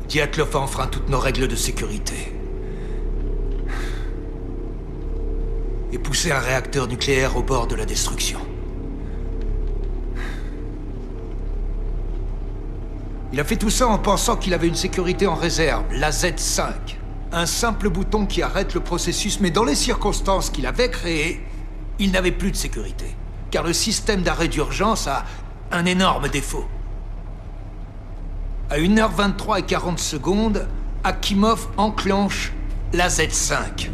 Dyatlov a enfreint toutes nos règles de sécurité. Et poussé un réacteur nucléaire au bord de la destruction. Il a fait tout ça en pensant qu'il avait une sécurité en réserve, la Z5. Un simple bouton qui arrête le processus, mais dans les circonstances qu'il avait créées, il n'avait plus de sécurité. Car le système d'arrêt d'urgence a un énorme défaut. À 1h23 et 40 secondes, Akimov enclenche la Z5.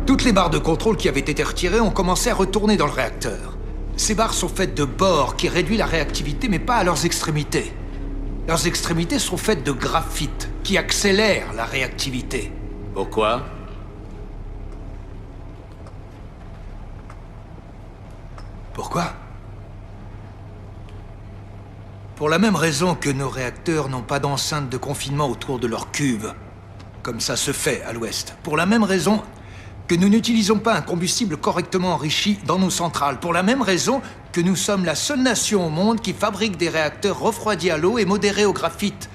Toutes les barres de contrôle qui avaient été retirées ont commencé à retourner dans le réacteur. Ces barres sont faites de bore qui réduit la réactivité, mais pas à leurs extrémités. Leurs extrémités sont faites de graphite qui accélère la réactivité. Pourquoi? Pourquoi? Pour la même raison que nos réacteurs n'ont pas d'enceinte de confinement autour de leur cuve, comme ça se fait à l'Ouest. Pour la même raison que nous n'utilisons pas un combustible correctement enrichi dans nos centrales. Pour la même raison que nous sommes la seule nation au monde qui fabrique des réacteurs refroidis à l'eau et modérés au graphite,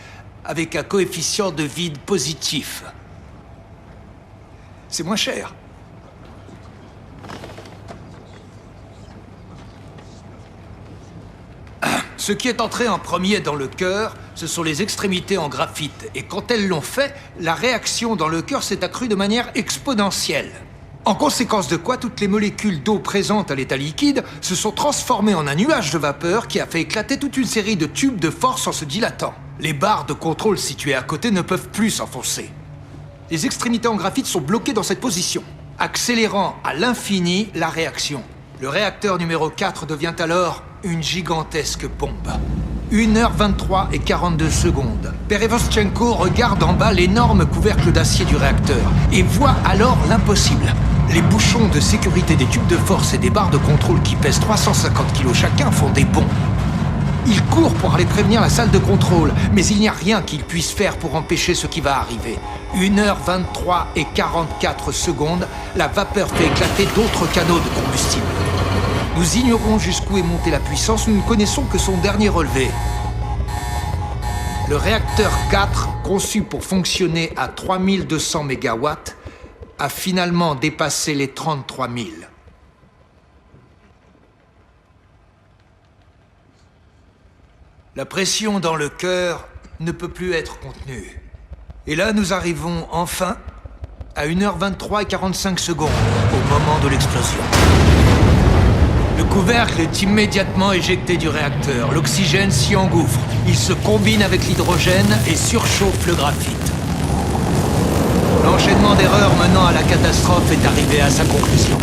avec un coefficient de vide positif. C'est moins cher. Ce qui est entré en premier dans le cœur, ce sont les extrémités en graphite. Et quand elles l'ont fait, la réaction dans le cœur s'est accrue de manière exponentielle. En conséquence de quoi, toutes les molécules d'eau présentes à l'état liquide se sont transformées en un nuage de vapeur qui a fait éclater toute une série de tubes de force en se dilatant. Les barres de contrôle situées à côté ne peuvent plus s'enfoncer. Les extrémités en graphite sont bloquées dans cette position, accélérant à l'infini la réaction. Le réacteur numéro 4 devient alors une gigantesque bombe. 1h23 et 42 secondes. Perevoschenko regarde en bas l'énorme couvercle d'acier du réacteur et voit alors l'impossible. Les bouchons de sécurité des tubes de force et des barres de contrôle qui pèsent 350 kg chacun font des bonds. Il court pour aller prévenir la salle de contrôle, mais il n'y a rien qu'il puisse faire pour empêcher ce qui va arriver. 1h23 et 44 secondes, la vapeur fait éclater d'autres canaux de combustible. Nous ignorons jusqu'où est montée la puissance, nous ne connaissons que son dernier relevé. Le réacteur 4, conçu pour fonctionner à 3200 MW, a finalement dépassé les 33 000. La pression dans le cœur ne peut plus être contenue. Et là, nous arrivons enfin à 1h23 et 45 secondes, au moment de l'explosion. Le couvercle est immédiatement éjecté du réacteur. L'oxygène s'y engouffre. Il se combine avec l'hydrogène et surchauffe le graphite. L'enchaînement d'erreurs menant à la catastrophe est arrivé à sa conclusion.